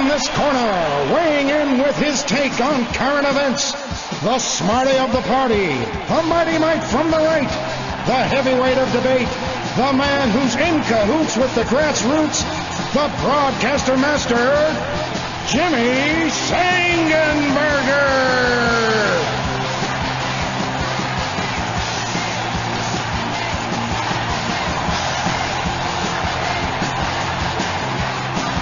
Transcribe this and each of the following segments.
in this corner, weighing in with his take on current events, the smarty of the party, the mighty Mike from the right, the heavyweight of debate, the man who's in cahoots with the grassroots, the broadcaster master, Jimmy Sangenberger.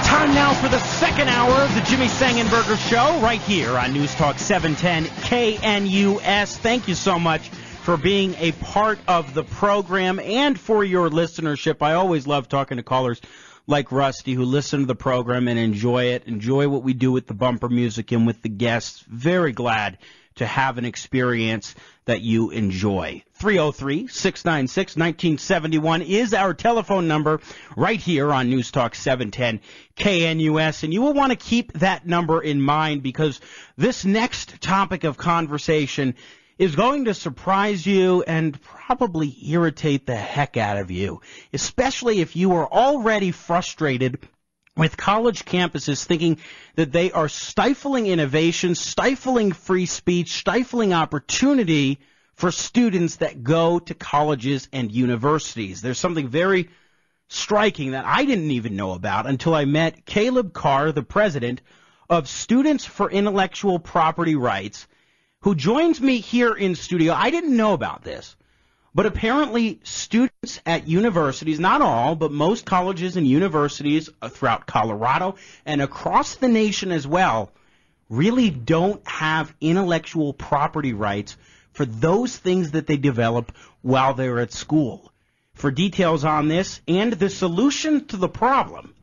Time now for the second hour of the Jimmy Sangenberger Show right here on News Talk 710 KNUS. Thank you so much for being a part of the program and for your listenership. I always love talking to callers like Rusty who listen to the program and enjoy it, enjoy what we do with the bumper music and with the guests. Very glad to have an experience that you enjoy. 303-696-1971 is our telephone number right here on News Talk 710 KNUS, and you will want to keep that number in mind because this next topic of conversation is going to surprise you and probably irritate the heck out of you, especially if you are already frustrated with college campuses thinking that they are stifling innovation, stifling free speech, stifling opportunity for students that go to colleges and universities. There's something very striking that I didn't even know about until I met Caleb Carr, the president of Students for Intellectual Property Rights, who joins me here in studio. I didn't know about this, but apparently students at universities, not all, but most colleges and universities throughout Colorado and across the nation as well, really don't have intellectual property rights for those things that they develop while they're at school. For details on this and the solution to the problem,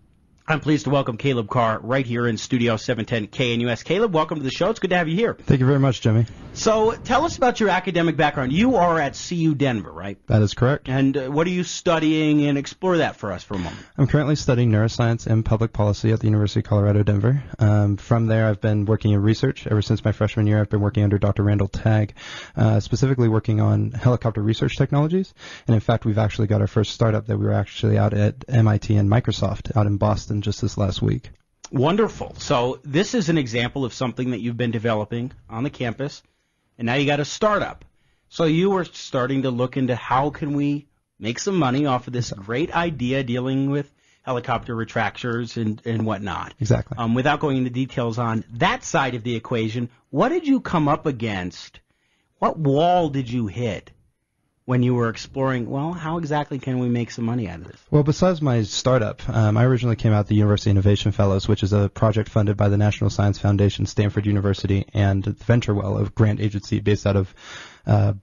I'm pleased to welcome Caleb Carr right here in Studio 710 KNUS. Caleb, welcome to the show. It's good to have you here. Thank you very much, Jimmy. So tell us about your academic background. You are at CU Denver, right? That is correct. And what are you studying? And explore that for us for a moment. I'm currently studying neuroscience and public policy at the University of Colorado, Denver. From there, I've been working in research. Ever since my freshman year, I've been working under Dr. Randall Tagg, specifically working on helicopter research technologies. And in fact, we've actually got our first startup that we were actually out at MIT and Microsoft out in Boston just this last week. Wonderful. So this is an example of something that you've been developing on the campus, and now you got a startup. So you were starting to look into how can we make some money off of this great idea dealing with helicopter retractors and whatnot. Exactly. Without going into details on that side of the equation, what did you come up against? What wall did you hit when you were exploring, well, how exactly can we make some money out of this? Well, besides my startup, I originally came out the University Innovation Fellows, which is a project funded by the National Science Foundation, Stanford University, and VentureWell, a grant agency based out of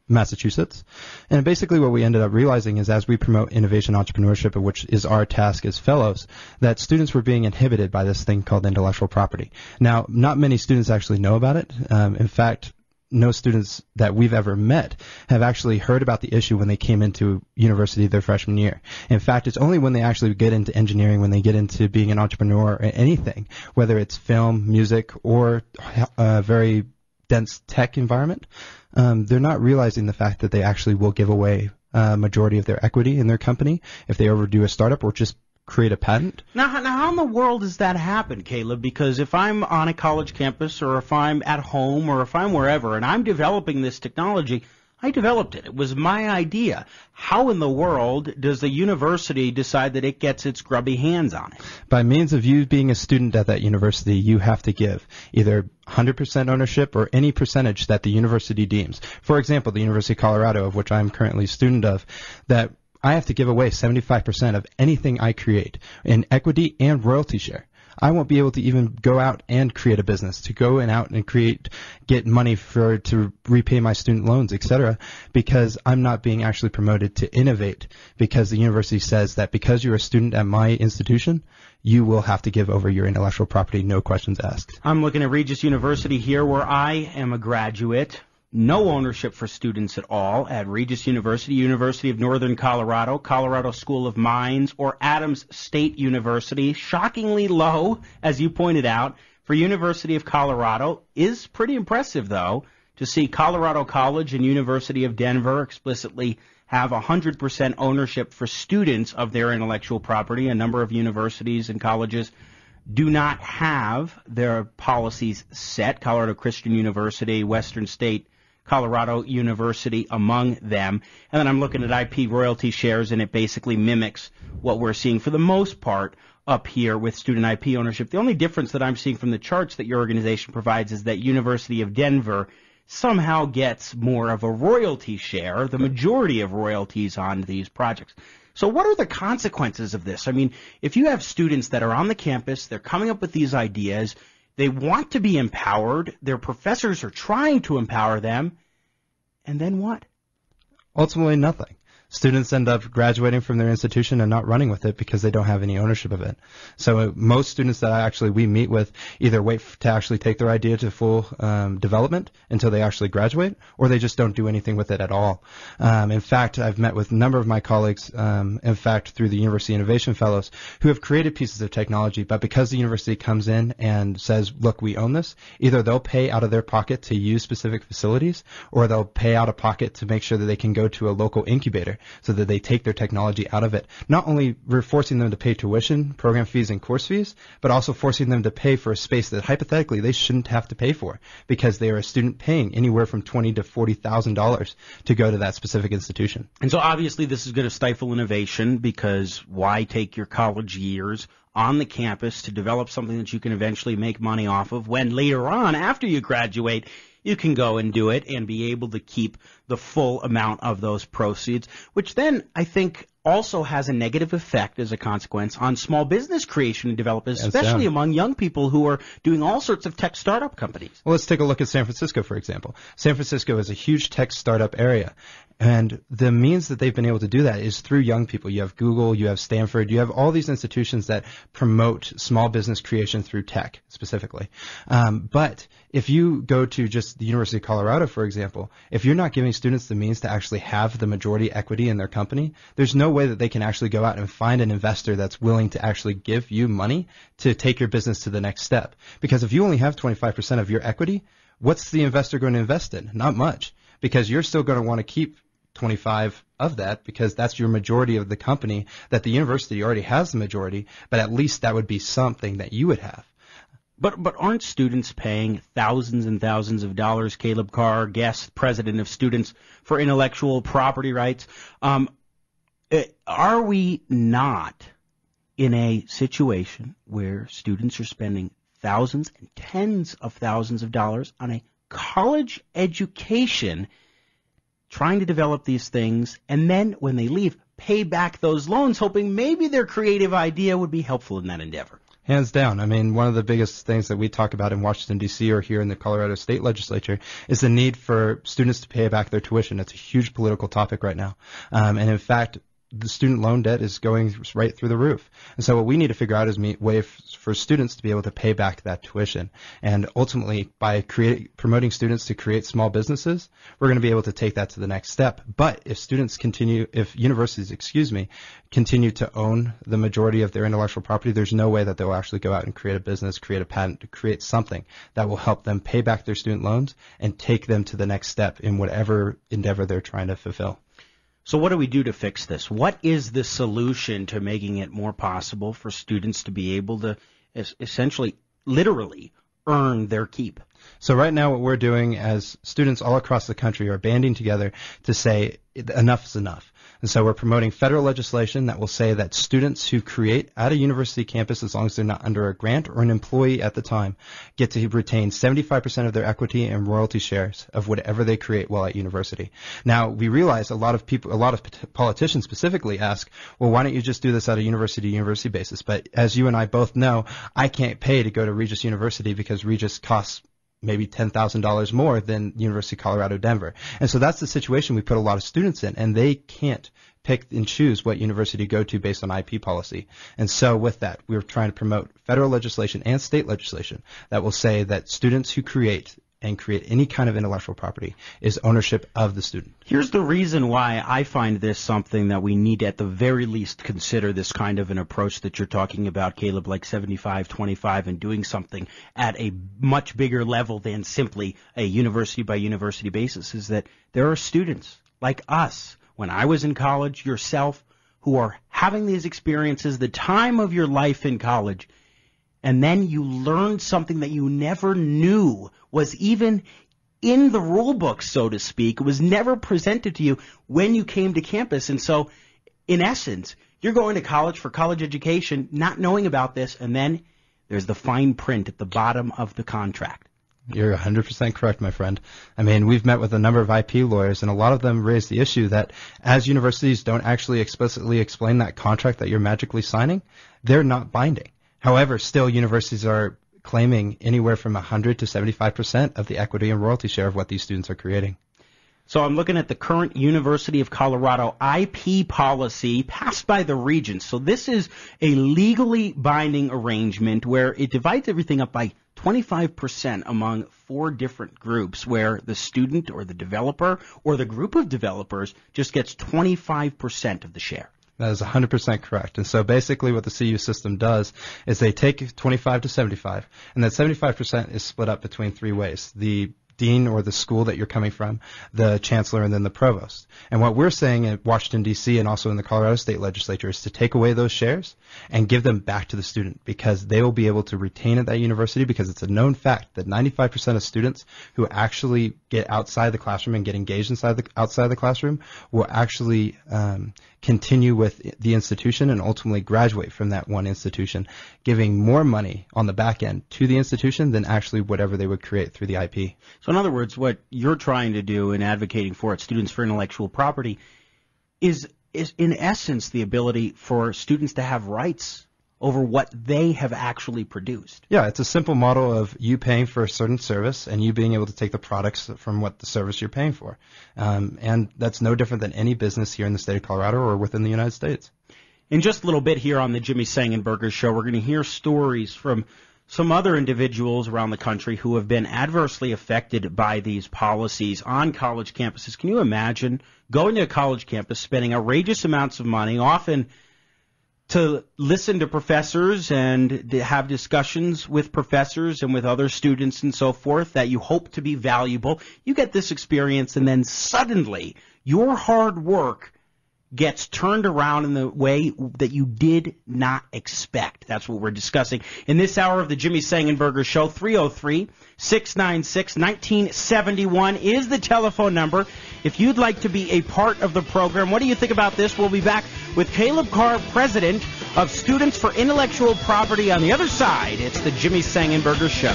Massachusetts. And basically what we ended up realizing is as we promote innovation entrepreneurship, which is our task as fellows, that students were being inhibited by this thing called intellectual property. Now, not many students actually know about it. In fact, no students that we've ever met have actually heard about the issue when they came into university their freshman year. In fact, it's only when they actually get into engineering, when they get into being an entrepreneur or anything, whether it's film, music, or a very dense tech environment, they're not realizing the fact that they actually will give away a majority of their equity in their company if they overdo a startup or just create a patent. Now, how in the world does that happen, Caleb? Because if I'm on a college campus or if I'm at home or if I'm wherever and I'm developing this technology, I developed it. It was my idea. How in the world does the university decide that it gets its grubby hands on it? By means of you being a student at that university, you have to give either 100% ownership or any percentage that the university deems. For example, the University of Colorado, of which I'm currently a student of, that I have to give away 75% of anything I create in equity and royalty share. I won't be able to even go out and create a business, to go and out and get money to repay my student loans, etc., because I'm not being actually promoted to innovate, because the university says that because you're a student at my institution, you will have to give over your intellectual property, no questions asked. I'm looking at Regis University here where I am a graduate. No ownership for students at all at Regis University, University of Northern Colorado, Colorado School of Mines, or Adams State University. Shockingly low, as you pointed out, for University of Colorado. Is pretty impressive, though, to see Colorado College and University of Denver explicitly have 100% ownership for students of their intellectual property. A number of universities and colleges do not have their policies set. Colorado Christian University, Western State Colorado University among them. And then I'm looking at IP royalty shares, and it basically mimics what we're seeing for the most part up here with student IP ownership. The only difference that I'm seeing from the charts that your organization provides is that University of Denver somehow gets more of a royalty share, the majority of royalties on these projects. So what are the consequences of this? I mean, if you have students that are on the campus, they're coming up with these ideas, they want to be empowered, their professors are trying to empower them, and then what? Ultimately, nothing. Students end up graduating from their institution and not running with it because they don't have any ownership of it. So most students that we meet with either wait to actually take their idea to full development until they actually graduate, or they just don't do anything with it at all. In fact, I've met with a number of my colleagues, in fact, through the University Innovation Fellows, who have created pieces of technology, but because the university comes in and says, look, we own this, either they'll pay out of their pocket to use specific facilities, or they'll pay out of pocket to make sure that they can go to a local incubator, so that they take their technology out of it. Not only we're forcing them to pay tuition, program fees, and course fees, but also forcing them to pay for a space that hypothetically they shouldn't have to pay for because they are a student paying anywhere from $20,000 to $40,000 to go to that specific institution. And so obviously this is going to stifle innovation, because why take your college years on the campus to develop something that you can eventually make money off of when later on, after you graduate, you can go and do it and be able to keep the full amount of those proceeds, which then I think also has a negative effect as a consequence on small business creation and development, especially among young people who are doing all sorts of tech startup companies. Well, let's take a look at San Francisco, for example. San Francisco is a huge tech startup area. And the means that they've been able to do that is through young people. You have Google, you have Stanford, you have all these institutions that promote small business creation through tech specifically. But if you go to just the University of Colorado, for example, if you're not giving students the means to actually have the majority equity in their company, there's no way that they can actually go out and find an investor that's willing to actually give you money to take your business to the next step. Because if you only have 25% of your equity, what's the investor going to invest in? Not much, because you're still going to want to keep 25 of that because that's your majority of the company that the university already has the majority, but at least that would be something that you would have. But aren't students paying thousands and thousands of dollars, Caleb Carr, guest president of students for intellectual property rights? Are we not in a situation where students are spending thousands and tens of thousands of dollars on a college education trying to develop these things, and then when they leave, pay back those loans, hoping maybe their creative idea would be helpful in that endeavor? Hands down. I mean, one of the biggest things that we talk about in Washington, D.C. or here in the Colorado State Legislature is the need for students to pay back their tuition. It's a huge political topic right now. And in fact, the student loan debt is going right through the roof. And so what we need to figure out is a way for students to be able to pay back that tuition. And ultimately, by promoting students to create small businesses, we're going to be able to take that to the next step. But if universities continue to own the majority of their intellectual property, there's no way that they'll actually go out and create a business, create a patent, to create something that will help them pay back their student loans and take them to the next step in whatever endeavor they're trying to fulfill. So what do we do to fix this? What is the solution to making it more possible for students to be able to essentially, literally, earn their keep? So right now what we're doing as students all across the country are banding together to say enough is enough. And so we're promoting federal legislation that will say that students who create at a university campus, as long as they're not under a grant or an employee at the time, get to retain 75% of their equity and royalty shares of whatever they create while at university. Now, we realize a lot of politicians specifically ask, well, why don't you just do this at a university-to-university basis? But as you and I both know, I can't pay to go to Regis University because Regis costs maybe $10,000 more than University of Colorado Denver. And so that's the situation we put a lot of students in, and they can't pick and choose what university to go to based on IP policy. And so with that, we're trying to promote federal legislation and state legislation that will say that students who create any kind of intellectual property is ownership of the student. Here's the reason why I find this something that we need to at the very least consider this kind of an approach that you're talking about, Caleb, like 75-25 and doing something at a much bigger level than simply a university by university basis, is that there are students like us, when I was in college, yourself, who are having these experiences, the time of your life in college, and then you learned something that you never knew was even in the rule book, so to speak. It was never presented to you when you came to campus. And so, in essence, you're going to college for college education, not knowing about this, and then there's the fine print at the bottom of the contract. You're 100% correct, my friend. I mean, we've met with a number of IP lawyers, and a lot of them raise the issue that as universities don't actually explicitly explain that contract that you're magically signing, they're not binding. However, still universities are claiming anywhere from 100 to 75% of the equity and royalty share of what these students are creating. So I'm looking at the current University of Colorado IP policy passed by the Regents. So this is a legally binding arrangement where it divides everything up by 25% among 4 different groups, where the student or the developer or the group of developers just gets 25% of the share. That is 100% correct. And so basically what the CU system does is they take 25 to 75, and that 75% is split up between 3 ways: the dean or the school that you're coming from, the chancellor, and then the provost. And what we're saying in Washington, D.C., and also in the Colorado State Legislature is to take away those shares and give them back to the student, because they will be able to retain at that university, because it's a known fact that 95% of students who actually get outside the classroom and get engaged outside the classroom will actually continue with the institution and ultimately graduate from that one institution, giving more money on the back end to the institution than actually whatever they would create through the IP. So in other words, what you're trying to do in advocating for at Students for Intellectual Property is in essence the ability for students to have rights over what they have actually produced. Yeah, it's a simple model of you paying for a certain service and you being able to take the products from what the service you're paying for. And that's no different than any business here in the state of Colorado or within the United States. In just a little bit here on the Jimmy Sangenberger Show, we're going to hear stories from some other individuals around the country who have been adversely affected by these policies on college campuses. Can you imagine going to a college campus, spending outrageous amounts of money, often to listen to professors and to have discussions with professors and with other students and so forth that you hope to be valuable? You get this experience, and then suddenly your hard work gets turned around in the way that you did not expect. That's what we're discussing in this hour of the Jimmy Sangenberger Show. 303-696-1971 is the telephone number. If you'd like to be a part of the program, what do you think about this? We'll be back with Caleb Carr, president of Students for Intellectual Property. On the other side, it's the Jimmy Sangenberger Show.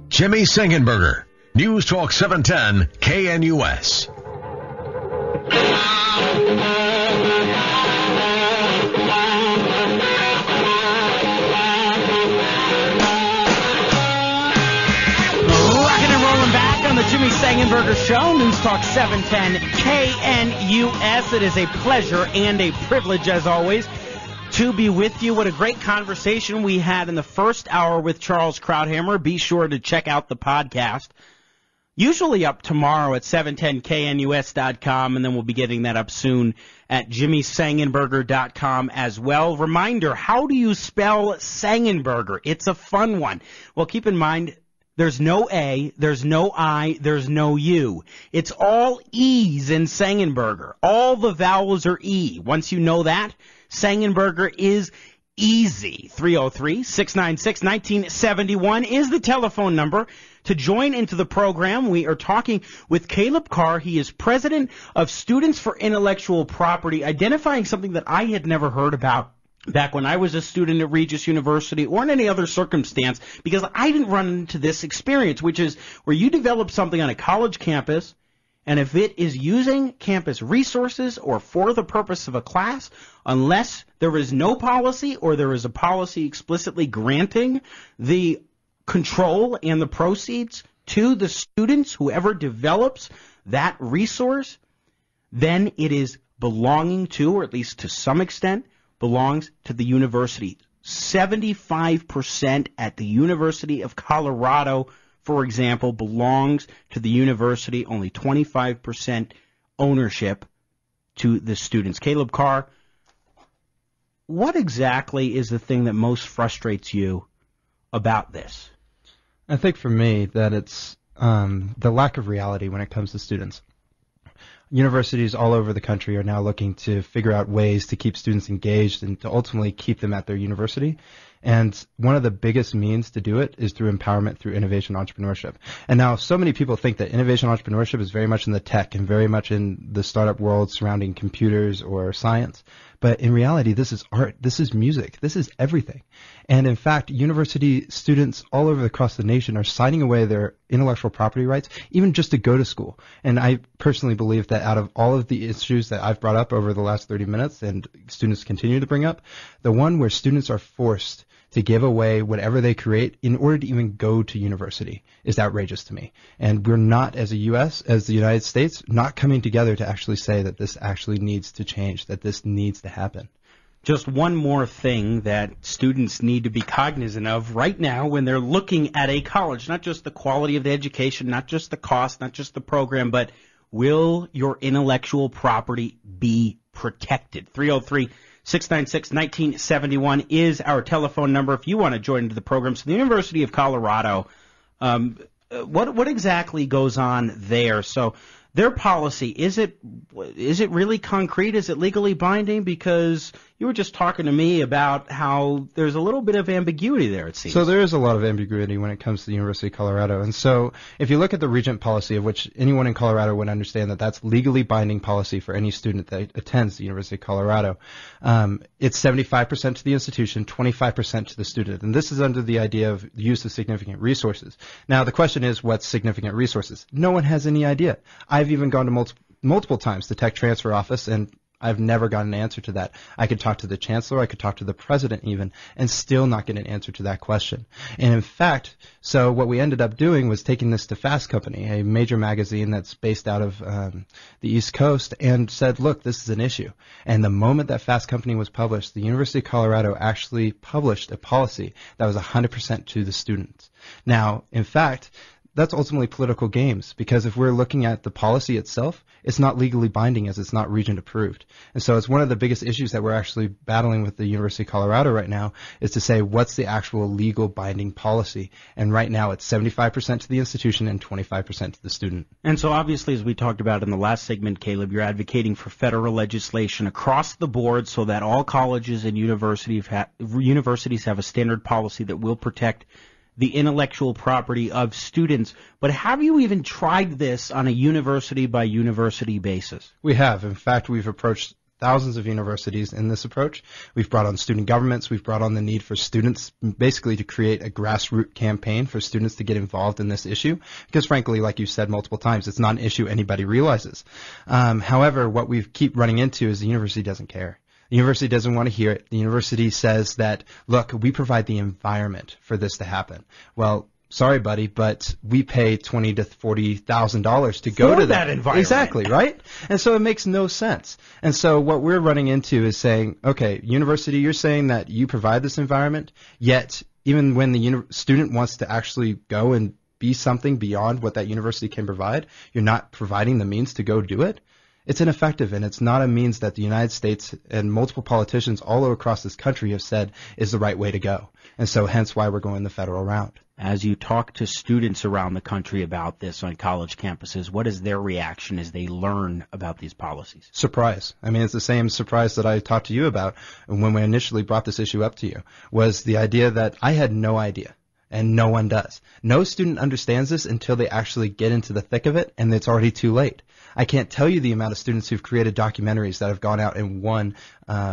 Jimmy Sangenberger, News Talk 710 KNUS. The Jimmy Sangenberger Show, News Talk 710 KNUS. It is a pleasure and a privilege, as always, to be with you. What a great conversation we had in the first hour with Charles Krauthammer. Be sure to check out the podcast. Usually up tomorrow at 710knus.com, and then we'll be getting that up soon at jimmysangenberger.com as well. Reminder, how do you spell Sangenberger? It's a fun one. Well, keep in mind, there's no A, there's no I, there's no U. It's all E's in Sangenberger. All the vowels are E. Once you know that, Sangenberger is easy. 303-696-1971 is the telephone number to join into the program. We are talking with Caleb Carr. He is president of Students for Intellectual Property, identifying something that I had never heard about back when I was a student at Regis University or in any other circumstance, because I didn't run into this experience, which is where you develop something on a college campus, and if it is using campus resources or for the purpose of a class, unless there is no policy or there is a policy explicitly granting the control and the proceeds to the students, whoever develops that resource, then it is belonging to, or at least to some extent, belongs to the university. 75% at the University of Colorado, for example, belongs to the university. Only 25% ownership to the students. Caleb Carr, what exactly is the thing that most frustrates you about this? I think for me that it's the lack of reality when it comes to students. Universities all over the country are now looking to figure out ways to keep students engaged and to ultimately keep them at their university. And one of the biggest means to do it is through empowerment, through innovation entrepreneurship. And now so many people think that innovation entrepreneurship is very much in the tech and very much in the startup world surrounding computers or science. But in reality, this is art, this is music, this is everything. And in fact, university students all over across the nation are signing away their intellectual property rights, even just to go to school. And I personally believe that out of all of the issues that I've brought up over the last 30 minutes and students continue to bring up, the one where students are forced to give away whatever they create in order to even go to university is outrageous to me. And we're not, as a U.S., as the United States, not coming together to actually say that this actually needs to change, that this needs to happen. Just one more thing that students need to be cognizant of right now when they're looking at a college, not just the quality of the education, not just the cost, not just the program, but will your intellectual property be protected? 303-696-1971 is our telephone number if you want to join into the program. So the University of Colorado, what exactly goes on there? So their policy, is it really concrete? Is it legally binding? Because you were just talking to me about how there's a little bit of ambiguity there, it seems. So there is a lot of ambiguity when it comes to the University of Colorado. And so if you look at the Regent policy, of which anyone in Colorado would understand that that's legally binding policy for any student that attends the University of Colorado, it's 75% to the institution, 25% to the student. And this is under the idea of the use of significant resources. Now, the question is, what's significant resources? No one has any idea. I've even gone to multiple times to Tech Transfer Office, and I've never gotten an answer to that. I could talk to the chancellor, I could talk to the president even, and still not get an answer to that question. And in fact, so what we ended up doing was taking this to Fast Company, a major magazine that's based out of the East Coast, and said, look, this is an issue. And the moment that Fast Company was published, the University of Colorado actually published a policy that was 100% to the students. Now, in fact, that's ultimately political games, because if we're looking at the policy itself, it's not legally binding as it's not Regent approved. And so it's one of the biggest issues that we're actually battling with the University of Colorado right now is to say what's the actual legal binding policy. And right now it's 75% to the institution and 25% to the student. And so obviously, as we talked about in the last segment, Caleb, you're advocating for federal legislation across the board so that all colleges and universities have a standard policy that will protect the intellectual property of students. But have you even tried this on a university-by-university basis? We have. In fact, we've approached thousands of universities in this approach. We've brought on student governments. We've brought on the need for students basically to create a grassroots campaign for students to get involved in this issue. Because frankly, like you said multiple times, it's not an issue anybody realizes. However, what we keep running into is the university doesn't care. The university doesn't want to hear it. The university says that, look, we provide the environment for this to happen. Well, sorry, buddy, but we pay $20,000 to $40,000 to go to that environment. Exactly, right? And so it makes no sense. And so what we're running into is saying, okay, university, you're saying that you provide this environment, yet even when the student wants to actually go and be something beyond what that university can provide, you're not providing the means to go do it. It's ineffective, and it's not a means that the United States and multiple politicians all across this country have said is the right way to go. And so hence why we're going the federal route. As you talk to students around the country about this on college campuses, what is their reaction as they learn about these policies? Surprise. I mean, it's the same surprise that I talked to you about when we initially brought this issue up to you, was the idea that I had no idea. And no one does. No student understands this until they actually get into the thick of it, and it's already too late. I can't tell you the amount of students who've created documentaries that have gone out and won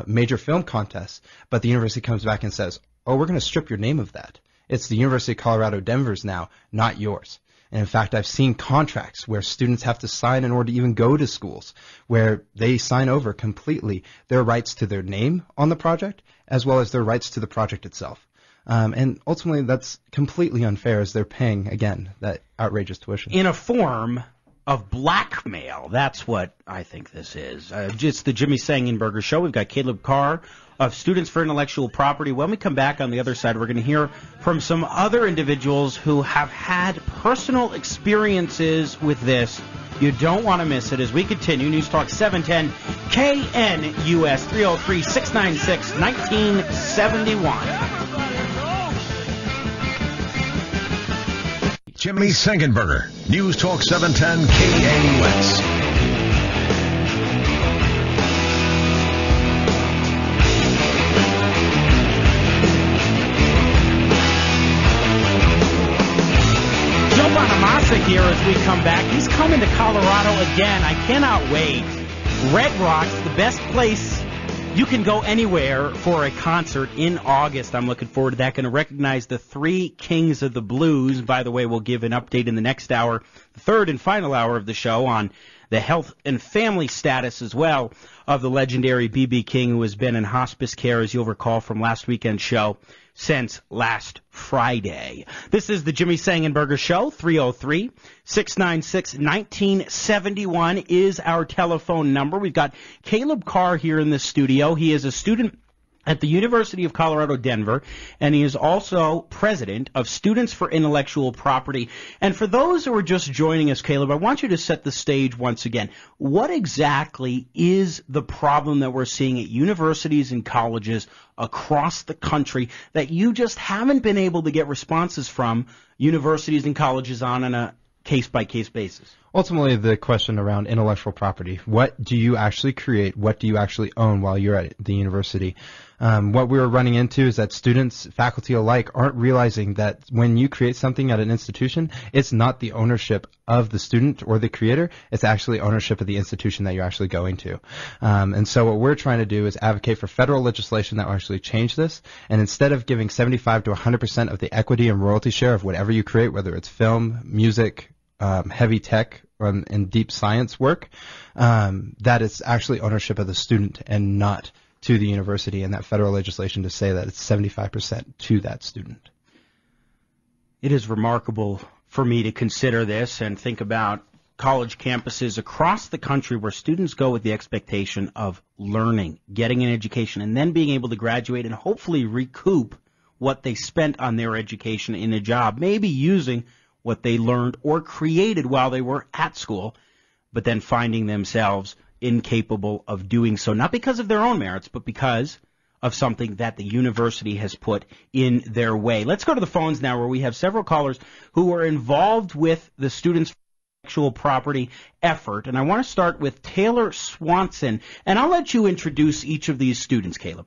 major film contests, but the university comes back and says, oh, we're going to strip your name of that. It's the University of Colorado Denver's now, not yours. And in fact, I've seen contracts where students have to sign in order to even go to schools, where they sign over completely their rights to their name on the project, as well as their rights to the project itself. And ultimately, that's completely unfair as they're paying, again, that outrageous tuition. In a form of blackmail. That's what I think this is. It's the Jimmy Sangenberger Show. We've got Caleb Carr of Students for Intellectual Property. When we come back on the other side, we're going to hear from some other individuals who have had personal experiences with this. You don't want to miss it as we continue. News Talk 710 KNUS 303-696-1971. Jimmy Sangenberger, News Talk 710 KNUS. Bonamassa here as we come back. He's coming to Colorado again. I cannot wait. Red Rocks, the best place you can go anywhere for a concert in August. I'm looking forward to that. Going to recognize the three kings of the blues. By the way, we'll give an update in the next hour, the third and final hour of the show, on the health and family status as well of the legendary B.B. King, who has been in hospice care, as you'll recall from last weekend's show, since last Friday. This is the Jimmy Sangenberger Show. 303-696-1971 is our telephone number. We've got Caleb Carr here in the studio. He is a student at the University of Colorado, Denver, and he is also president of Students for Intellectual Property. And for those who are just joining us, Caleb, I want you to set the stage once again. What exactly is the problem that we're seeing at universities and colleges across the country that you just haven't been able to get responses from universities and colleges on a case-by-case basis? Ultimately, the question around intellectual property. What do you actually create? What do you actually own while you're at the university? What we're running into is that students, faculty alike, aren't realizing that when you create something at an institution, it's not the ownership of the student or the creator. It's actually ownership of the institution that you're actually going to. And so what we're trying to do is advocate for federal legislation that will actually change this. And instead of giving 75 to 100% of the equity and royalty share of whatever you create, whether it's film, music, heavy tech, and deep science work, that it's actually ownership of the student and not to the university, and that federal legislation to say that it's 75% to that student. It is remarkable for me to consider this and think about college campuses across the country where students go with the expectation of learning, getting an education, and then being able to graduate and hopefully recoup what they spent on their education in a job, maybe using what they learned or created while they were at school, but then finding themselves incapable of doing so, not because of their own merits, but because of something that the university has put in their way. Let's go to the phones now, where we have several callers who are involved with the Students' Intellectual Property effort. And I want to start with Taylor Swanson, and I'll let you introduce each of these students, Caleb.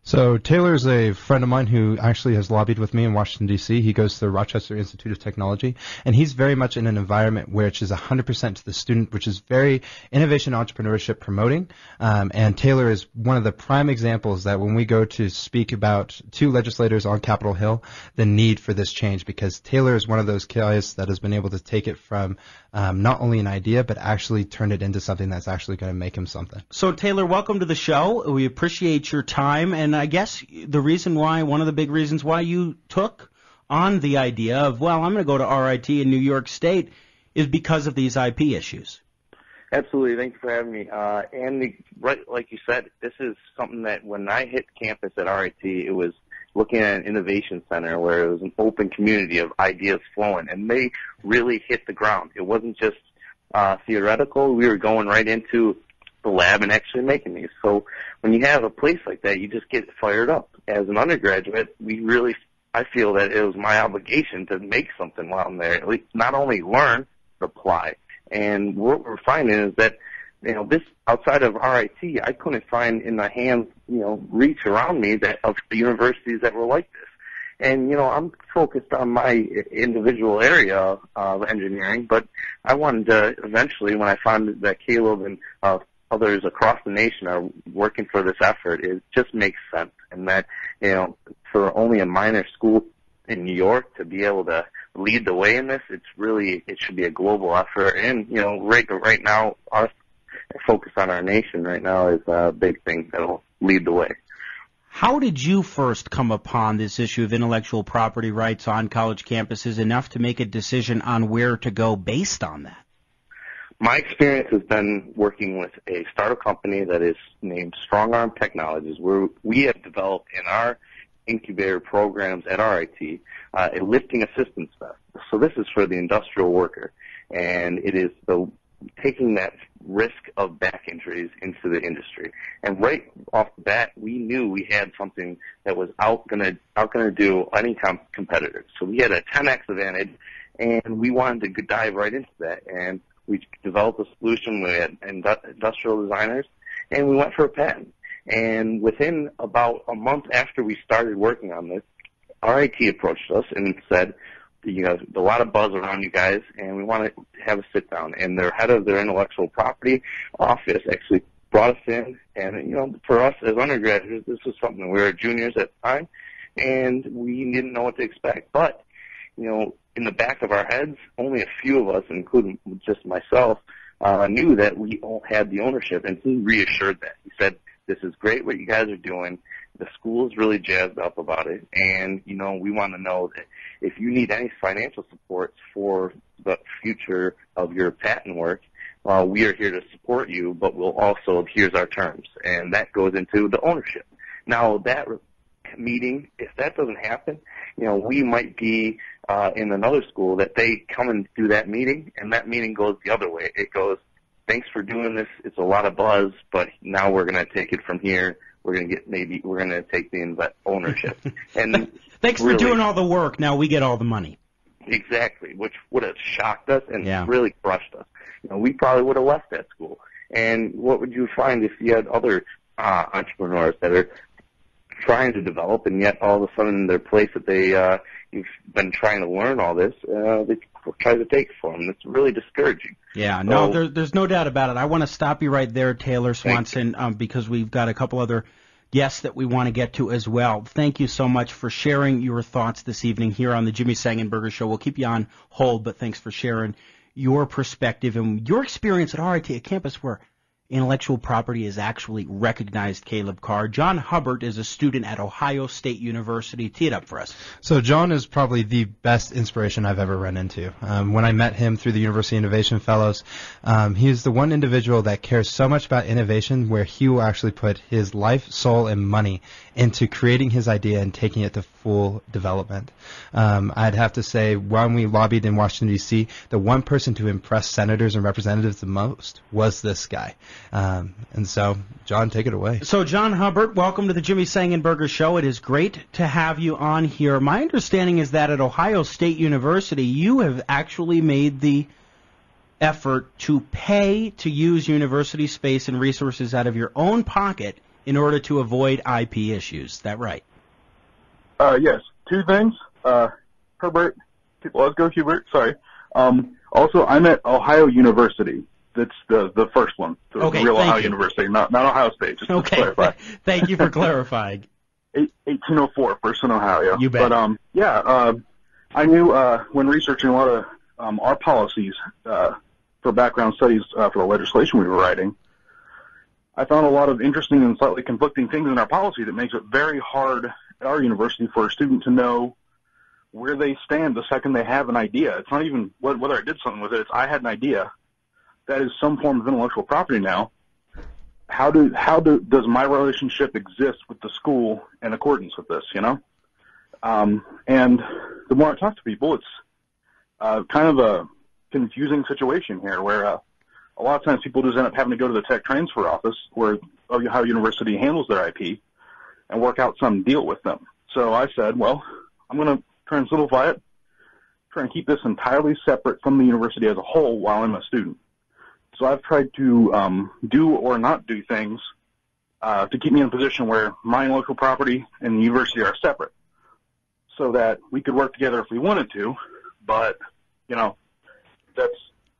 So Taylor's a friend of mine who actually has lobbied with me in Washington, D.C. He goes to the Rochester Institute of Technology, and he's very much in an environment which is 100% to the student, which is very innovation entrepreneurship promoting. And Taylor is one of the prime examples that when we go to speak about to legislators on Capitol Hill, the need for this change, because Taylor is one of those guys that has been able to take it from not only an idea, but actually turn it into something that's actually going to make him something. So Taylor, welcome to the show. We appreciate your time, and I guess one of the big reasons why you took on the idea of, well, I'm going to go to RIT in New York State is because of these IP issues. Absolutely. Thanks for having me. Right, like you said, this is something that when I hit campus at RIT, it was looking at an innovation center where it was an open community of ideas flowing, and they really hit the ground. It wasn't just theoretical. We were going right into the lab and actually making these. So when you have a place like that, you just get fired up. As an undergraduate, I feel that it was my obligation to make something while I'm there, at least not only learn, but apply. And what we're finding is that, this outside of RIT, I couldn't find in my hands, reach around me of the universities that were like this. And, I'm focused on my individual area of engineering, but I wanted to eventually, when I found that Caleb and others across the nation are working for this effort, it just makes sense. And that, for only a minor school in New York to be able to lead the way in this, it should be a global effort. And, right now, our focus on our nation right now is a big thing that will lead the way. How did you first come upon this issue of intellectual property rights on college campuses enough to make a decision on where to go based on that? My experience has been working with a startup company that is named Strong Arm Technologies, where we have developed in our incubator programs at RIT a lifting assistance vest. So this is for the industrial worker, and it is taking that risk of back injuries into the industry. And right off the bat, we knew we had something that was out gonna do any competitors. So we had a 10x advantage, and we wanted to dive right into that. And we developed a solution. We had industrial designers, and we went for a patent. And within about a month after we started working on this, RIT approached us and said, a lot of buzz around you guys, and we want to have a sit down. And their head of their intellectual property office actually brought us in, and for us as undergraduates, this was something. We were juniors at the time, and we didn't know what to expect. But in the back of our heads, only a few of us, including just myself, knew that we all had the ownership, and he reassured that. He said, "This is great what you guys are doing. The school is really jazzed up about it, and we want to know that if you need any financial support for the future of your patent work, we are here to support you, but we'll also, here's our terms." And that goes into the ownership. Now, that meeting, if that doesn't happen, we might be in another school that they come and do that meeting, and that meeting goes the other way. It goes, "Thanks for doing this. It's a lot of buzz, but now we're going to take it from here. We're going to take the ownership." And thanks for doing all the work. Now we get all the money. Exactly, which would have shocked us and Yeah. really crushed us. We probably would have left that school. And what would you find if you had other entrepreneurs that are trying to develop, and yet all of a sudden their place that you've been trying to learn all this, they try to take from them? It's really discouraging. Yeah, no, there's no doubt about it. I want to stop you right there, Taylor Swanson, because we've got a couple other guests that we want to get to as well. Thank you so much for sharing your thoughts this evening here on the Jimmy Sangenberger Show. We'll keep you on hold, but thanks for sharing your perspective and your experience at RIT, a campus where intellectual property is actually recognized. Caleb Carr. John Hubbard is a student at Ohio State University. Tee it up for us. So John is probably the best inspiration I've ever run into. When I met him through the University Innovation Fellows, he is the one individual that cares so much about innovation where he will actually put his life, soul, and money into creating his idea and taking it to full development. I'd have to say, when we lobbied in Washington, D.C., the one person to impress senators and representatives the most was this guy. And so, John, take it away. So, John Hubbard, welcome to the Jimmy Sangenberger Show. It is great to have you on here. My understanding is that at Ohio State University, you have actually made the effort to pay to use university space and resources out of your own pocket in order to avoid IP issues. Is that right? Yes. Two things. Herbert, let's go Hubert, sorry. Also, I'm at Ohio University. That's the first one. The real Ohio University, not Ohio State, just to clarify. Thank you for clarifying. 1804, first in Ohio. You bet. But, I knew when researching a lot of our policies for background studies for the legislation we were writing, I found a lot of interesting and slightly conflicting things in our policy that makes it very hard at our university for a student to know where they stand the second they have an idea. It's not even whether I did something with it. It's I had an idea. That is some form of intellectual property now. How does my relationship exist with the school in accordance with this, And the more I talk to people, it's kind of a confusing situation here where a lot of times people just end up having to go to the tech transfer office where Ohio University handles their IP and work out some deal with them. So I said, well, I'm going to try and simplify it, try and keep this entirely separate from the university as a whole while I'm a student. So I've tried to do or not do things to keep me in a position where my intellectual property and the university are separate so that we could work together if we wanted to, but, that's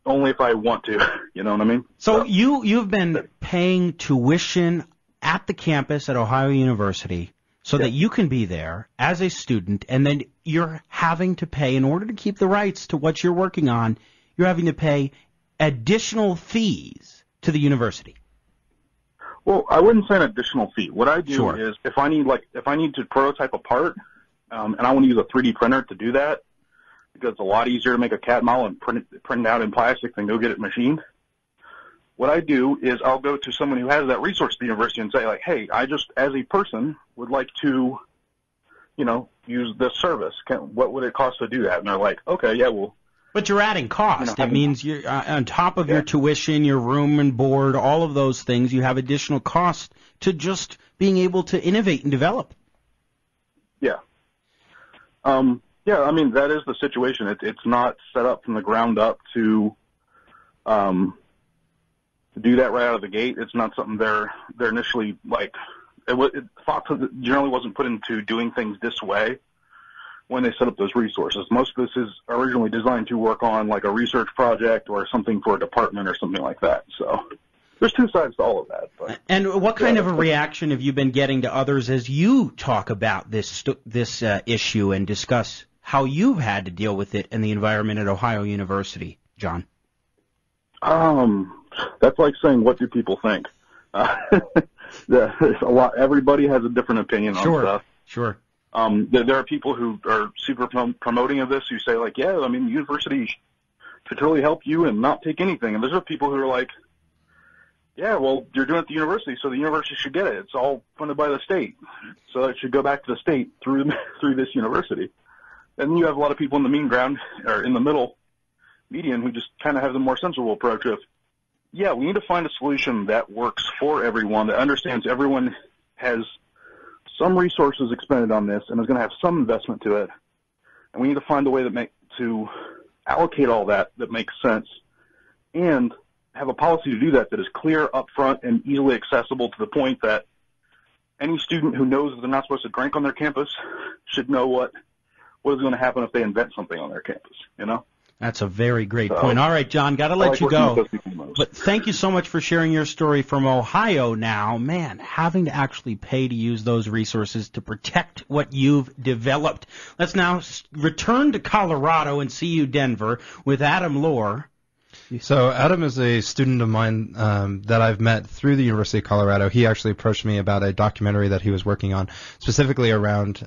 only if I want to, you know what I mean? So you've been paying tuition at the campus at Ohio University so that you can be there as a student, and then you're having to pay, in order to keep the rights to what you're working on, you're having to pay additional fees to the university. Well, I wouldn't say an additional fee. What I do is if I need to prototype a part, and I want to use a 3D printer to do that, because it's a lot easier to make a CAD model and print it out in plastic than go get it machined. What I do is I'll go to someone who has that resource at the university and say, like, hey, I just, as a person, would like to, use this service. What would it cost to do that? And they're like, okay, yeah, well. But you're adding cost. It means you're on top of your tuition, your room and board, all of those things, you have additional cost to just being able to innovate and develop. Yeah. Yeah, I mean, that is the situation. It's not set up from the ground up to do that right out of the gate. It's not something they're initially thought generally wasn't put into doing things this way. when they set up those resources. Most of this is originally designed to work on like a research project or something for a department or something like that. So there's two sides to all of that. But, and what kind of a reaction have you been getting to others as you talk about this issue and discuss how you've had to deal with it in the environment at Ohio University, John? That's like saying, what do people think? There's a lot. Everybody has a different opinion on stuff. Sure. There are people who are super promoting of this who say, like, yeah, I mean, the university should totally help you and not take anything. And there's other people who are like, yeah, well, you're doing it at the university, so the university should get it. It's all funded by the state, so it should go back to the state through this university. And you have a lot of people in the mean ground, or in the middle median, who just kind of have the more sensible approach of, yeah, we need to find a solution that works for everyone, that understands everyone has some resources expended on this and is going to have some investment to it. And we need to find a way to allocate all that makes sense and have a policy to do that is clear, upfront, and easily accessible to the point that any student who knows that they're not supposed to drink on their campus should know what is going to happen if they invent something on their campus, you know? That's a very great point. All right, John, got to let you go. But thank you so much for sharing your story from Ohio now. Man, having to actually pay to use those resources to protect what you've developed. Let's now return to Colorado and CU Denver with Adam Lohr. So Adam is a student of mine that I've met through the University of Colorado. He actually approached me about a documentary that he was working on, specifically around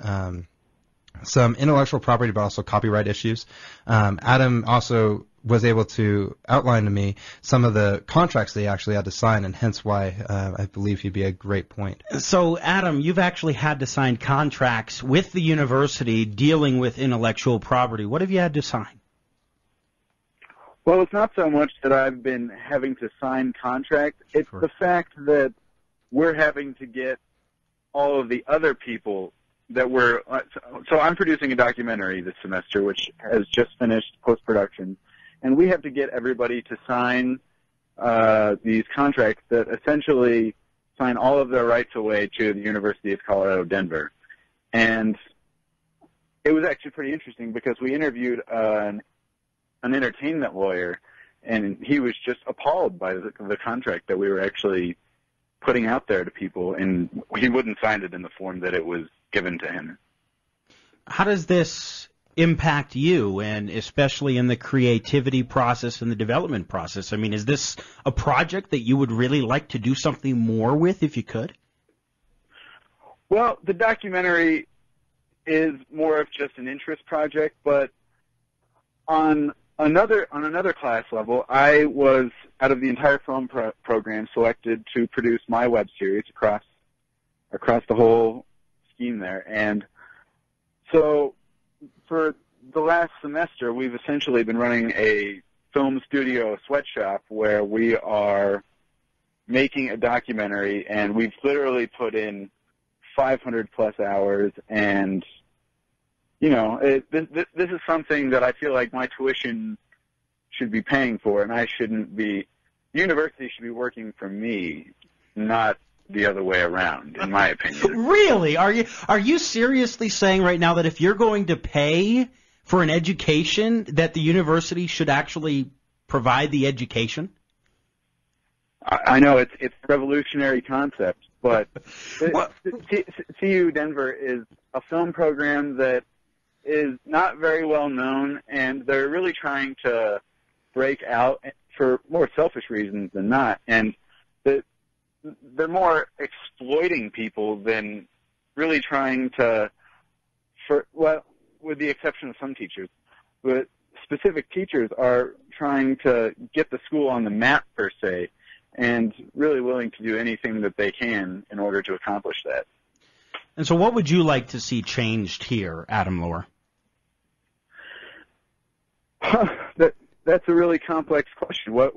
some intellectual property, but also copyright issues. Adam also was able to outline to me some of the contracts they actually had to sign, and hence why I believe he'd be a great point. So, Adam, you've actually had to sign contracts with the university dealing with intellectual property. What have you had to sign? Well, it's not so much that I've been having to sign contracts. It's the fact that we're having to get all of the other people that we're so I'm producing a documentary this semester, which has just finished post-production, and we have to get everybody to sign these contracts that essentially sign all of their rights away to the University of Colorado, Denver. And it was actually pretty interesting because we interviewed an entertainment lawyer, and he was just appalled by the contract that we were actually putting out there to people, and he wouldn't sign it in the form that it was given to him. How does this impact you, and especially in the creativity process and the development process? I mean, is this a project that you would really like to do something more with if you could? Well, the documentary is more of just an interest project, but on another class level, I was, out of the entire film program, selected to produce my web series across the whole scheme there. And so for the last semester, we've essentially been running a film studio sweatshop where we are making a documentary, and we've literally put in 500 plus hours, and you know, this is something that I feel like my tuition should be paying for, and I shouldn't be. The university should be working for me, not the other way around, in my opinion. Really? Are you seriously saying right now that if you're going to pay for an education, that the university should actually provide the education? I know it's a revolutionary concept, but CU Denver is a film program that is not very well known, and they're really trying to break out for more selfish reasons than not. And they're more exploiting people than really trying to, with the exception of some teachers, but specific teachers are trying to get the school on the map, per se, and really willing to do anything that they can in order to accomplish that. And so what would you like to see changed here, Adam Lohr? That's a really complex question. What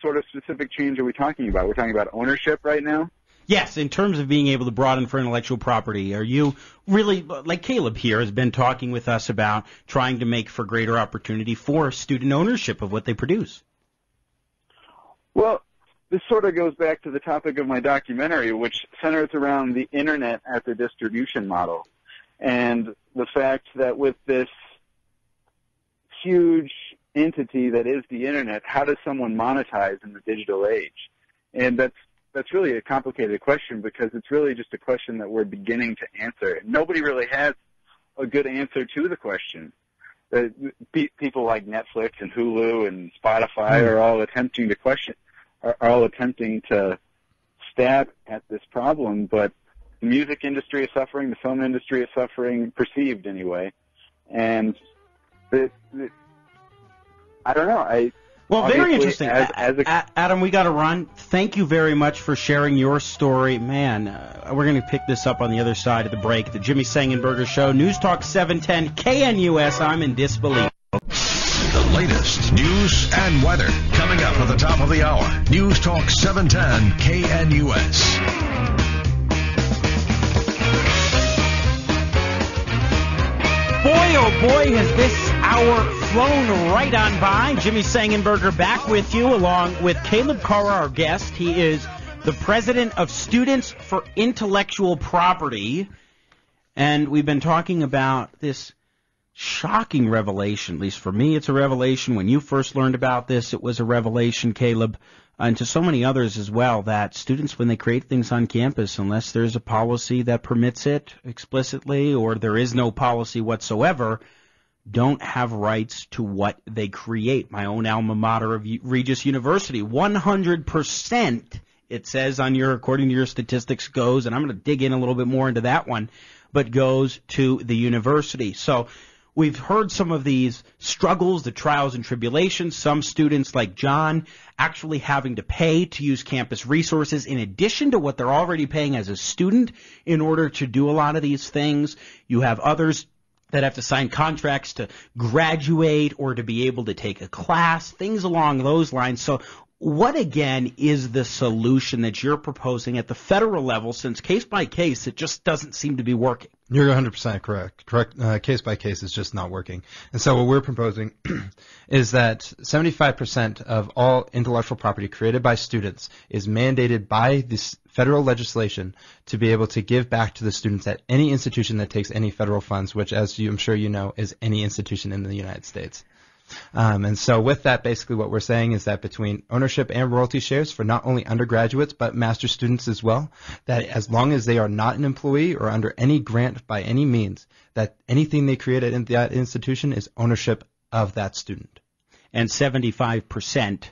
sort of specific change are we talking about? We're talking about ownership right now? Yes, in terms of being able to broaden for intellectual property, are you really, like Caleb here has been talking with us about, trying to make for greater opportunity for student ownership of what they produce? Well, this sort of goes back to the topic of my documentary, which centers around the Internet as a distribution model. And the fact that with this huge entity that is the internet, how does someone monetize in the digital age? And that's really a complicated question, because it's really just a question that we're beginning to answer. And nobody really has a good answer to the question. People like Netflix and Hulu and Spotify are all attempting to stab at this problem, but the music industry is suffering, the film industry is suffering, perceived anyway. And I don't know. Well, very interesting. Adam, we got to run. Thank you very much for sharing your story. Man, we're going to pick this up on the other side of the break. The Jimmy Sangenberger Show, News Talk 710 KNUS. I'm in disbelief. The latest news and weather coming up at the top of the hour. News Talk 710 KNUS. Boy, oh boy, has this hour flown right on by. Jimmy Sangenberger back with you, along with Caleb Carr, our guest. He is the president of Students for Intellectual Property. And we've been talking about this shocking revelation. At least for me, it's a revelation. When you first learned about this, it was a revelation, Caleb, and to so many others as well, that students, when they create things on campus, unless there's a policy that permits it explicitly or there is no policy whatsoever, don't have rights to what they create. My own alma mater of Regis University, 100%, it says on according to your statistics, goes, and I'm going to dig in a little bit more into that one, but goes to the university. So we've heard some of these struggles, the trials and tribulations, some students like John actually having to pay to use campus resources in addition to what they're already paying as a student in order to do a lot of these things. You have others that have to sign contracts to graduate or to be able to take a class, things along those lines. So what, again, is the solution that you're proposing at the federal level, since case by case it just doesn't seem to be working? You're 100% correct. Case by case is just not working. And so what we're proposing is that 75% of all intellectual property created by students is mandated by this federal legislation to be able to give back to the students at any institution that takes any federal funds, which, as I'm sure you know, is any institution in the United States. And so with that, basically what we're saying is that between ownership and royalty shares for not only undergraduates but master's students as well, that as long as they are not an employee or under any grant by any means, that anything they create at that institution is ownership of that student. And 75%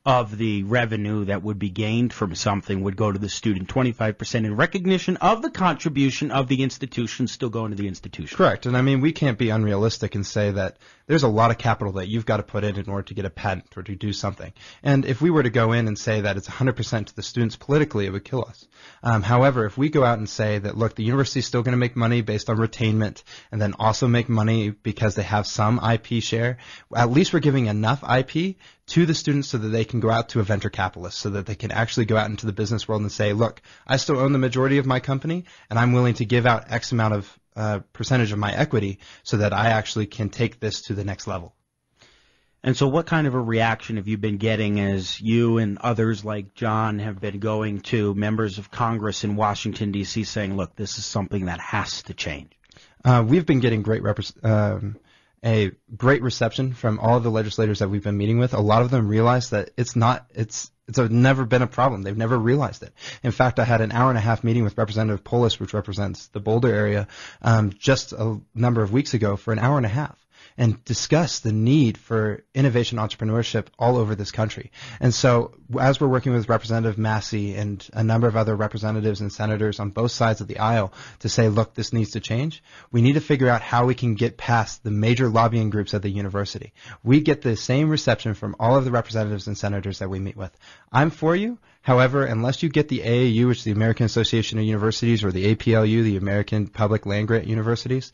of the revenue that would be gained from something would go to the student, 25% in recognition of the contribution of the institution still going to the institution. Correct. And I mean, we can't be unrealistic and say that there's a lot of capital that you've got to put in order to get a patent or to do something. And if we were to go in and say that it's 100% to the students politically, it would kill us. However, if we go out and say that, look, the university is still going to make money based on retainment and then also make money because they have some IP share, at least we're giving enough IP to the students so that they can go out to a venture capitalist, so that they can actually go out into the business world and say, look, I still own the majority of my company and I'm willing to give out X amount of percentage of my equity so that I actually can take this to the next level. And so what kind of a reaction have you been getting as you and others like John have been going to members of Congress in Washington, D.C. saying, look, this is something that has to change? We've been getting a great reception from all of the legislators that we've been meeting with. A lot of them realize that it's never been a problem. They've never realized it. In fact, I had an hour-and-a-half meeting with Representative Polis, which represents the Boulder area, just a number of weeks ago for an hour and a half, and discuss the need for innovation entrepreneurship all over this country. And so as we're working with Representative Massey and a number of other representatives and senators on both sides of the aisle to say, look, this needs to change, we need to figure out how we can get past the major lobbying groups at the university. We get the same reception from all of the representatives and senators that we meet with. I'm for you. However, unless you get the AAU, which is the American Association of Universities, or the APLU, the American Public Land Grant Universities,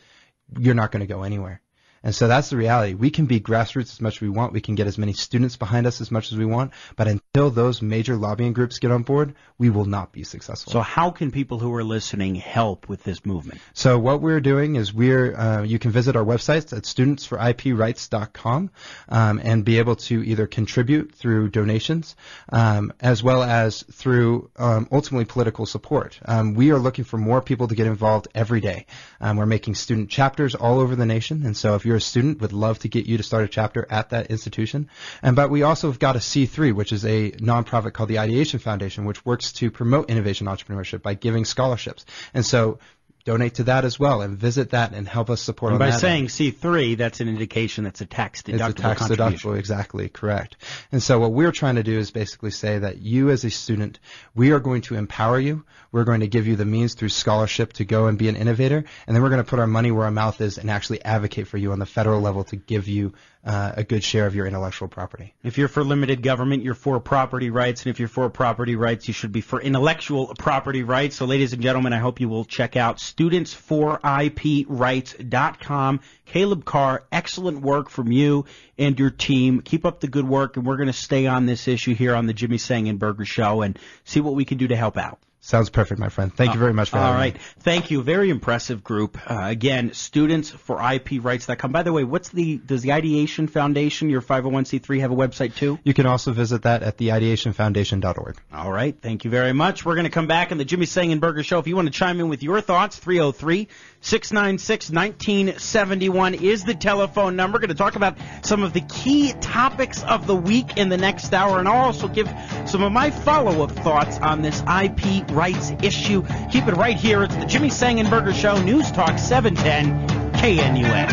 you're not going to go anywhere. And so that's the reality. We can be grassroots as much as we want. We can get as many students behind us as much as we want. But until those major lobbying groups get on board, we will not be successful. So how can people who are listening help with this movement? So what we're doing is you can visit our websites at studentsforiprights.com and be able to either contribute through donations as well as through ultimately political support. We are looking for more people to get involved every day. We're making student chapters all over the nation, and so if you're a student, would love to get you to start a chapter at that institution. But we also have got a C3, which is a nonprofit called the Ideation Foundation, which works to promote innovation entrepreneurship by giving scholarships. And so donate to that as well and visit that and help us support and on by that. saying C3, that's an indication that's a tax-deductible It's a tax-deductible, exactly, correct. And so what we're trying to do is basically say that you as a student, we are going to empower you. We're going to give you the means through scholarship to go and be an innovator, and then we're going to put our money where our mouth is and actually advocate for you on the federal level to give you a good share of your intellectual property. If you're for limited government, you're for property rights, and if you're for property rights, you should be for intellectual property rights. So, ladies and gentlemen, I hope you will check out studentsforiprights.com. Caleb Carr, excellent work from you and your team. Keep up the good work, and we're going to stay on this issue here on the Jimmy Sangenberger Show and see what we can do to help out. Sounds perfect, my friend. Thank you very much for having me. All right. Thank you. Very impressive group. Again, studentsforiprights.com. By the way, does the Ideation Foundation, your 501c3, have a website too? You can also visit that at theideationfoundation.org. All right. Thank you very much. We're going to come back on the Jimmy Sangenberger Show. If you want to chime in with your thoughts, 303-696-1971 is the telephone number. We're going to talk about some of the key topics of the week in the next hour, and I'll also give some of my follow-up thoughts on this IP rights issue. Keep it right here. It's the Jimmy Sangenberger Show, News Talk 710 KNUS.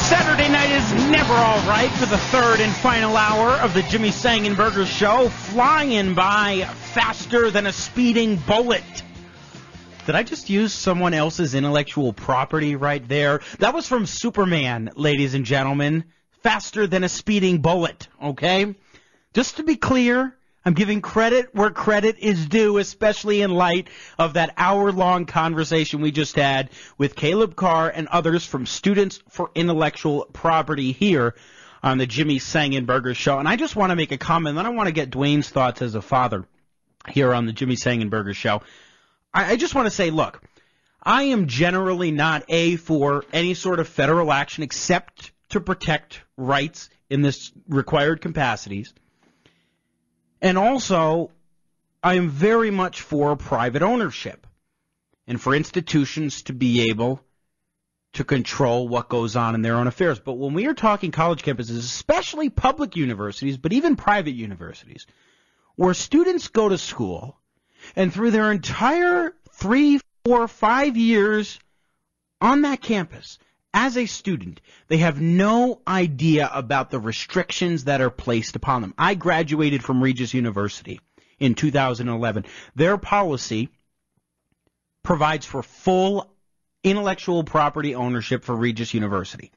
Saturday night is never all right for the third and final hour of the Jimmy Sangenberger Show, flying by faster than a speeding bullet. Did I just use someone else's intellectual property right there? That was from Superman, ladies and gentlemen. Faster than a speeding bullet, okay? Just to be clear, I'm giving credit where credit is due, especially in light of that hour-long conversation we just had with Caleb Carr and others from Students for Intellectual Property here on the Jimmy Sangenberger Show. And I just want to make a comment, and then I want to get Dwayne's thoughts as a father here on the Jimmy Sangenberger Show. I just want to say, look, I am generally not for any sort of federal action except to protect rights in this required capacities. And also, I am very much for private ownership and for institutions to be able to control what goes on in their own affairs. But when we are talking college campuses, especially public universities, but even private universities, where students go to school and through their entire 3, 4, 5 years on that campus, as a student, they have no idea about the restrictions that are placed upon them. I graduated from Regis University in 2011. Their policy provides for full intellectual property ownership for Regis University.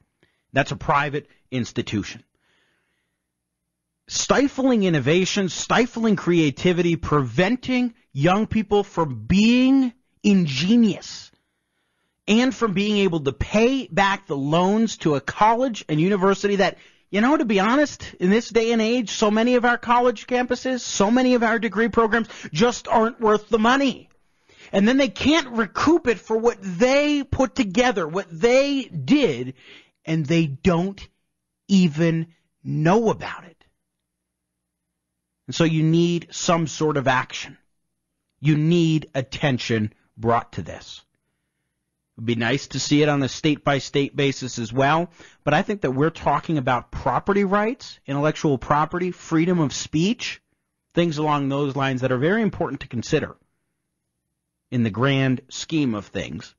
That's a private institution. Stifling innovation, stifling creativity, preventing young people from being ingenious and from being able to pay back the loans to a college and university that, you know, to be honest, in this day and age, so many of our college campuses, so many of our degree programs just aren't worth the money. And then they can't recoup it for what they put together, what they did, and they don't even know about it. And so you need some sort of action. You need attention brought to this. It would be nice to see it on a state-by-state basis as well, but I think that we're talking about property rights, intellectual property, freedom of speech, things along those lines that are very important to consider in the grand scheme of things.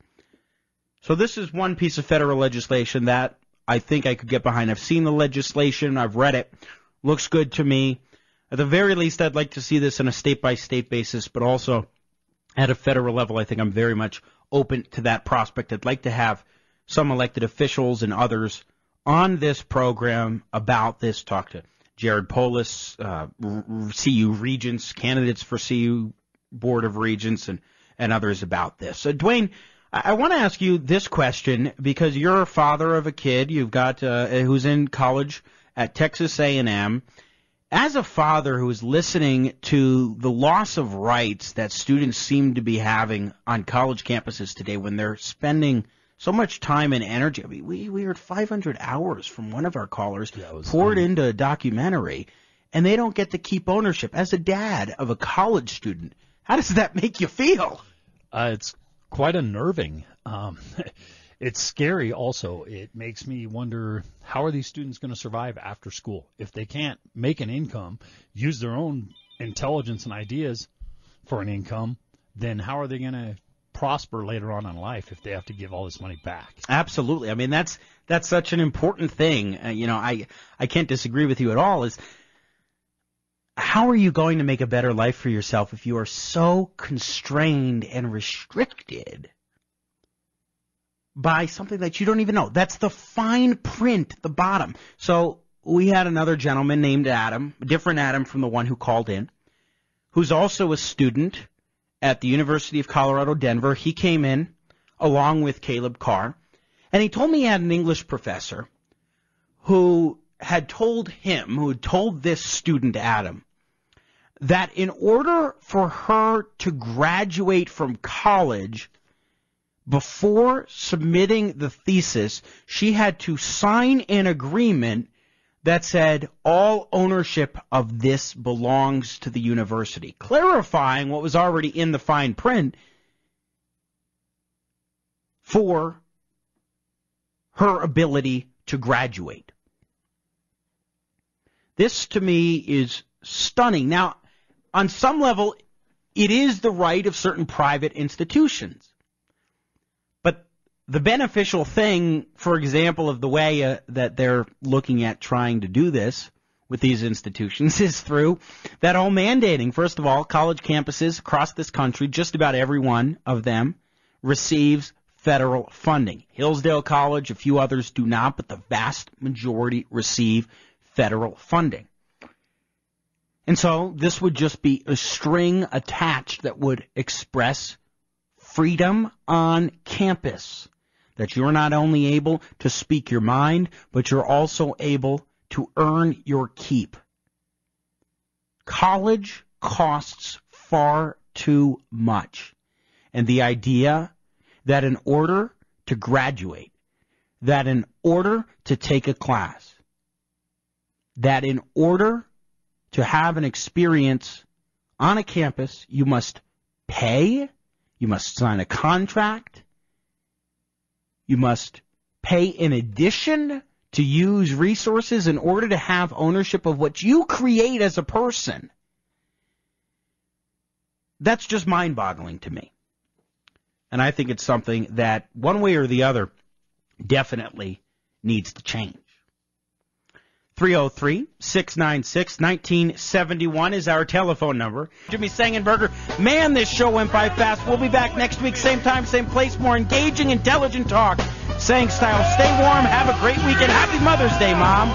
So this is one piece of federal legislation that I think I could get behind. I've seen the legislation. I've read it. Looks good to me. At the very least, I'd like to see this on a state-by-state basis, but also at a federal level, I think I'm very much open to that prospect. I'd like to have some elected officials and others on this program about this, talk to Jared Polis, CU Regents, candidates for CU Board of Regents, and others about this. So, Dwayne, I want to ask you this question because you're a father of a kid. You've got who's in college at Texas A&M. As a father who is listening to the loss of rights that students seem to be having on college campuses today when they're spending so much time and energy. I mean, we heard 500 hours from one of our callers poured into a documentary, and they don't get to keep ownership. As a dad of a college student, how does that make you feel? It's quite unnerving. It's scary also. It makes me wonder, how are these students going to survive after school? If they can't make an income, use their own intelligence and ideas for an income, then how are they going to prosper later on in life if they have to give all this money back? Absolutely. I mean, that's such an important thing. I can't disagree with you at all. Is how are you going to make a better life for yourself if you are so constrained and restricted by something that you don't even know? That's the fine print at the bottom. So we had another gentleman named Adam, a different Adam from the one who called in, who's also a student at the University of Colorado, Denver. He came in along with Caleb Carr, and he told me he had an English professor who had told this student, Adam, that in order for her to graduate from college, before submitting the thesis, she had to sign an agreement that said all ownership of this belongs to the university, clarifying what was already in the fine print for her ability to graduate. This, to me, is stunning. Now, on some level, it is the right of certain private institutions. But the beneficial thing, for example, of the way that they're looking at trying to do this with these institutions is through that whole mandating. First of all, college campuses across this country, just about every one of them, receives federal funding. Hillsdale College, a few others do not, but the vast majority receive federal funding. And so this would just be a string attached that would express freedom on campus, that you're not only able to speak your mind, but you're also able to earn your keep. College costs far too much. And the idea that in order to graduate, that in order to take a class, that in order to have an experience on a campus, you must pay, you must sign a contract, you must pay in addition to use resources in order to have ownership of what you create as a person. That's just mind-boggling to me. And I think it's something that, one way or the other, definitely needs to change. 303-696-1971 is our telephone number. Jimmy Sangenberger, man, this show went by fast. We'll be back next week, same time, same place, more engaging, intelligent talk. Sang style, stay warm, have a great weekend. Happy Mother's Day, Mom.